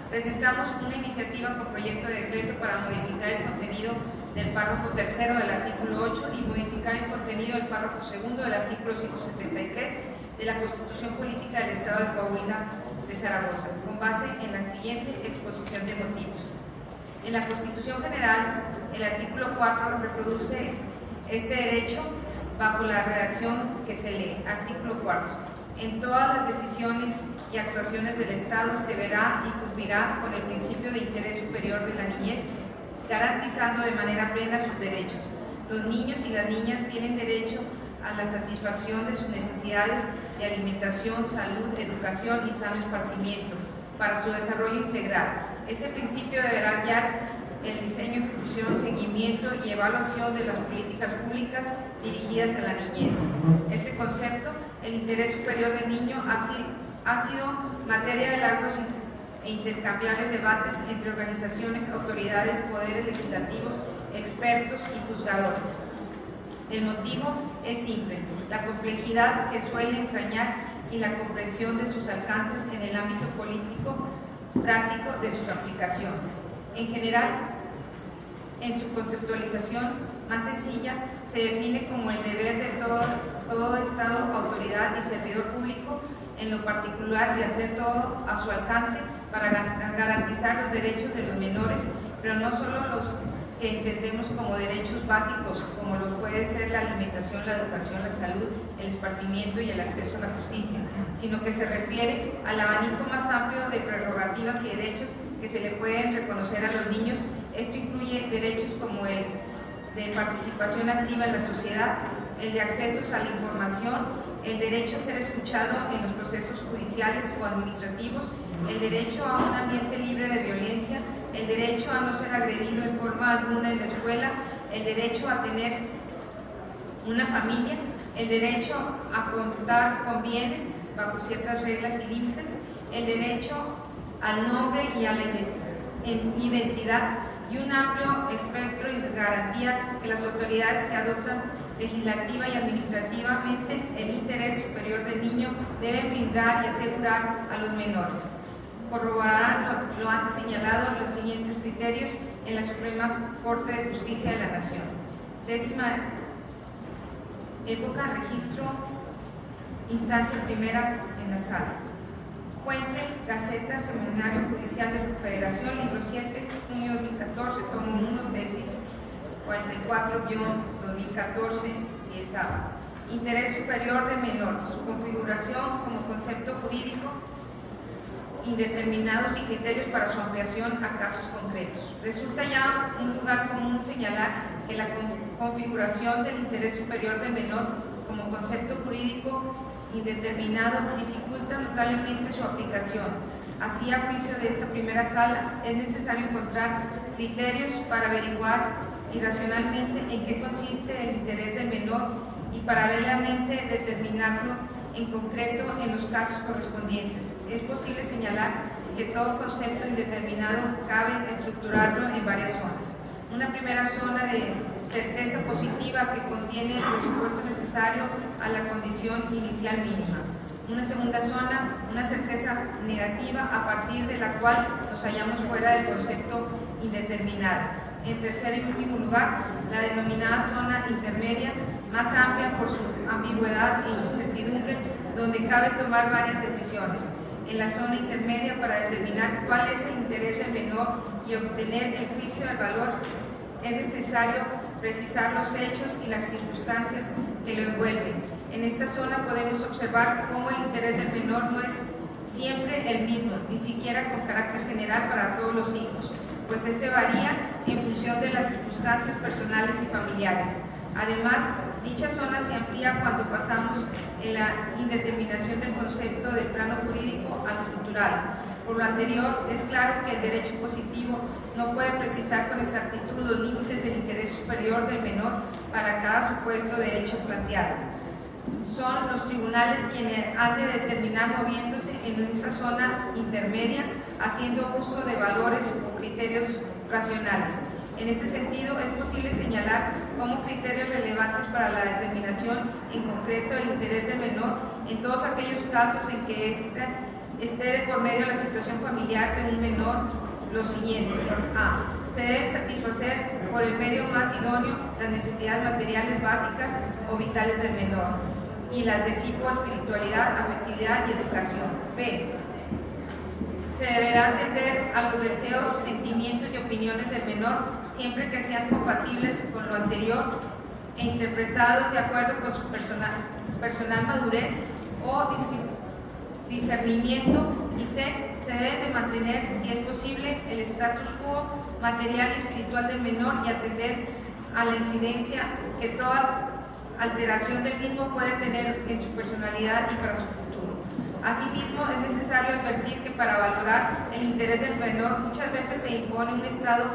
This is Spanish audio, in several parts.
presentamos una iniciativa con proyecto de decreto para modificar el contenido del párrafo tercero del artículo 8 y modificar el contenido del párrafo segundo del artículo 173 de la Constitución Política del Estado de Coahuila de Zaragoza, con base en la siguiente exposición de motivos. En la Constitución General, el artículo 4 reproduce este derecho bajo la redacción que se lee. Artículo 4. En todas las decisiones y actuaciones del Estado se verá y cumplirá con el principio de interés superior de la niñez, garantizando de manera plena sus derechos. Los niños y las niñas tienen derecho a la satisfacción de sus necesidades de alimentación, salud, educación y sano esparcimiento para su desarrollo integral. Este principio deberá guiar el diseño, ejecución, seguimiento y evaluación de las políticas públicas dirigidas a la niñez. Este concepto, el interés superior del niño, ha sido materia de largos e intercambiables debates entre organizaciones, autoridades, poderes legislativos, expertos y juzgadores. El motivo es simple: la complejidad que suele entrañar y la comprensión de sus alcances en el ámbito político práctico de su aplicación. En general, en su conceptualización más sencilla, se define como el deber de todo Estado, autoridad y servidor público, en lo particular de hacer todo a su alcance para garantizar los derechos de los menores, pero no solo los que entendemos como derechos básicos, como lo puede ser la alimentación, la educación, la salud, el esparcimiento y el acceso a la justicia, sino que se refiere al abanico más amplio de prerrogativas y derechos que se le pueden reconocer a los niños. Esto incluye derechos como el de participación activa en la sociedad, el de accesos a la información, el derecho a ser escuchado en los procesos judiciales o administrativos, el derecho a un ambiente libre de violencia, el derecho a no ser agredido en forma alguna en la escuela, el derecho a tener una familia, el derecho a contar con bienes bajo ciertas reglas y límites, el derecho al nombre y a la identidad, y un amplio espectro y garantía que las autoridades que adoptan legislativa y administrativamente el interés superior del niño deben brindar y asegurar a los menores. Corroborarán lo antes señalado los siguientes criterios en la Suprema Corte de Justicia de la Nación. 10ª época, registro, instancia primera en la sala. Fuente, Gaceta, Seminario Judicial de la Federación, libro 7, junio 2014, tomo 1, tesis 44-2014, 10ª. Interés superior del menor, su configuración como concepto jurídico, indeterminados y criterios para su ampliación a casos concretos. Resulta ya un lugar común señalar que la configuración del interés superior del menor como concepto jurídico indeterminado dificulta notablemente su aplicación. Así, a juicio de esta primera sala, es necesario encontrar criterios para averiguar irracionalmente en qué consiste el interés del menor y paralelamente determinarlo en concreto en los casos correspondientes. Es posible señalar que todo concepto indeterminado cabe estructurarlo en varias zonas. Una primera zona de certeza positiva que contiene el presupuesto necesario a la condición inicial mínima. Una segunda zona, una certeza negativa a partir de la cual nos hallamos fuera del concepto indeterminado. En tercer y último lugar, la denominada zona intermedia, más amplia por su ambigüedad e incertidumbre, donde cabe tomar varias decisiones. En la zona intermedia, para determinar cuál es el interés del menor y obtener el juicio del valor, es necesario precisar los hechos y las circunstancias que lo envuelven. En esta zona podemos observar cómo el interés del menor no es siempre el mismo, ni siquiera con carácter general para todos los hijos, pues este varía en función de las circunstancias personales y familiares. Además, dicha zona se amplía cuando pasamos en la indeterminación del concepto del plano jurídico al cultural. Por lo anterior, es claro que el derecho positivo no puede precisar con exactitud los límites del interés superior del menor para cada supuesto derecho planteado. Son los tribunales quienes han de determinar moviéndose en esa zona intermedia, haciendo uso de valores o criterios racionales. En este sentido, es posible señalar como criterios relevantes para la determinación en concreto del interés del menor en todos aquellos casos en que éste esté de por medio la situación familiar de un menor lo siguiente: a. Se debe satisfacer por el medio más idóneo las necesidades materiales básicas o vitales del menor y las de tipo espiritualidad, afectividad y educación. B. Se deberá atender a los deseos, sentimientos y opiniones del menor siempre que sean compatibles con lo anterior e interpretados de acuerdo con su personal madurez o discernimiento. Y C. Se debe de mantener, si es posible, el status quo material y espiritual del menor y atender a la incidencia que toda alteración del mismo puede tener en su personalidad y para su futuro. Asimismo, es necesario advertir que para valorar el interés del menor muchas veces se impone un estado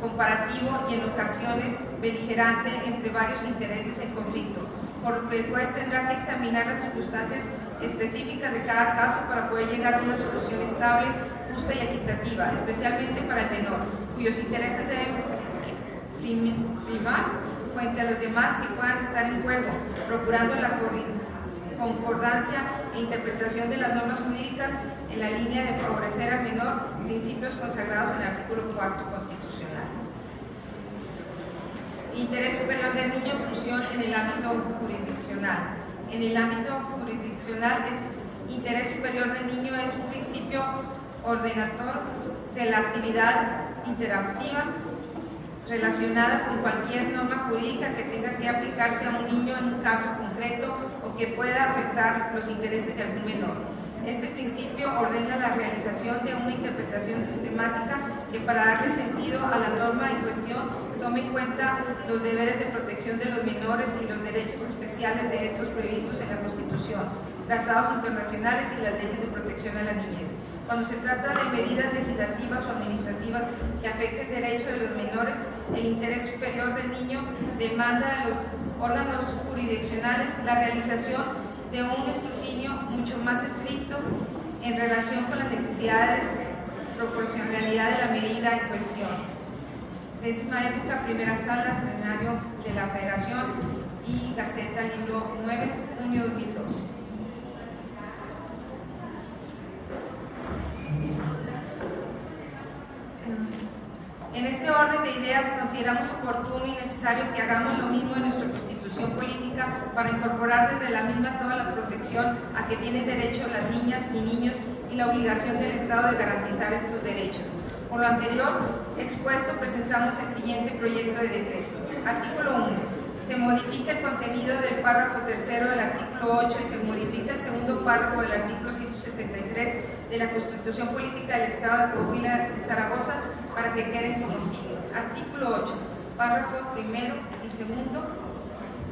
comparativo y en ocasiones beligerante entre varios intereses en conflicto, por lo que el juez tendrá que examinar las circunstancias específicas de cada caso para poder llegar a una solución estable, justa y equitativa, especialmente para el menor, cuyos intereses deben primar frente a los demás que puedan estar en juego, procurando la concordancia e interpretación de las normas jurídicas en la línea de favorecer al menor, principios consagrados en el artículo 4 constitucional. Interés superior del niño en función en el ámbito jurisdiccional. En el ámbito jurisdiccional, interés superior del niño es un principio ordenador de la actividad interactiva relacionada con cualquier norma jurídica que tenga que aplicarse a un niño en un caso concreto o que pueda afectar los intereses de algún menor. Este principio ordena la realización de una interpretación sistemática que, para darle sentido a la norma en cuestión, tome en cuenta los deberes de protección de los menores y los derechos especiales de estos previstos en la Constitución, tratados internacionales y las leyes de protección a la niñez. Cuando se trata de medidas legislativas o administrativas que afecten derechos de los menores, el interés superior del niño demanda a los órganos jurisdiccionales la realización de un escrutinio mucho más estricto en relación con las necesidades, proporcionalidad de la medida en cuestión. 10ª época, primera sala, seminario de la Federación y Gaceta, libro 9, junio 2002. En este orden de ideas consideramos oportuno y necesario que hagamos lo mismo en nuestra Constitución política para incorporar desde la misma toda la protección a que tienen derecho las niñas y niños y la obligación del Estado de garantizar estos derechos. Por lo anterior expuesto, presentamos el siguiente proyecto de decreto. Artículo 1. Se modifica el contenido del párrafo tercero del artículo 8 y se modifica el segundo párrafo del artículo 173 de la Constitución Política del Estado de Coahuila de Zaragoza para que queden como sigue. Artículo 8. Párrafo primero y segundo.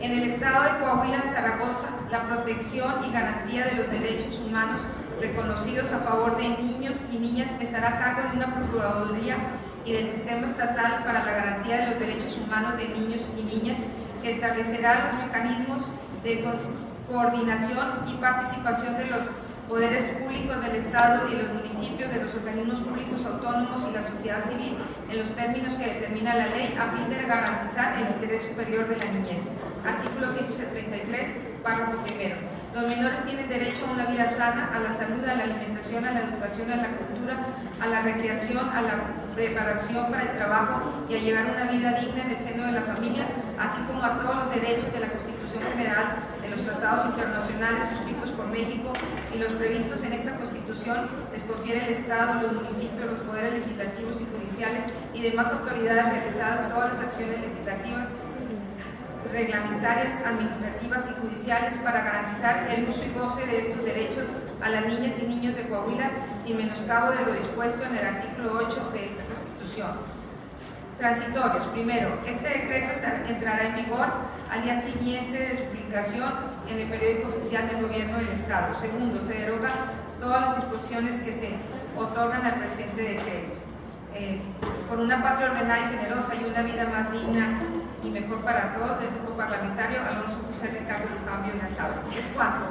En el Estado de Coahuila de Zaragoza, la protección y garantía de los derechos humanos reconocidos a favor de niños y niñas estará a cargo de una Procuraduría y del Sistema Estatal para la Garantía de los Derechos Humanos de Niños y Niñas, que establecerá los mecanismos de coordinación y participación de los poderes públicos del Estado y los municipios, de los organismos públicos autónomos y la sociedad civil en los términos que determina la ley a fin de garantizar el interés superior de la niñez. Artículo 173, párrafo primero. Los menores tienen derecho a una vida sana, a la salud, a la alimentación, a la educación, a la cultura, a la recreación, a la preparación para el trabajo y a llevar una vida digna en el seno de la familia, así como a todos los derechos de la Constitución General, de los tratados internacionales suscritos por México y los previstos en esta Constitución. Les confiere el Estado, los municipios, los poderes legislativos y judiciales y demás autoridades realizadas todas las acciones legislativas, reglamentarias, administrativas y judiciales para garantizar el uso y goce de estos derechos a las niñas y niños de Coahuila, sin menoscabo de lo dispuesto en el artículo 8 de esta Constitución. Transitorios. Primero, este decreto entrará en vigor al día siguiente de su publicación en el periódico oficial del Gobierno del Estado. Segundo, se deroga todas las disposiciones que se otorgan al presente decreto. Por una patria ordenada y generosa y una vida más digna y mejor para todos, del grupo parlamentario Alonso José Ricardo Cambio Nazar. ¿Es cuánto?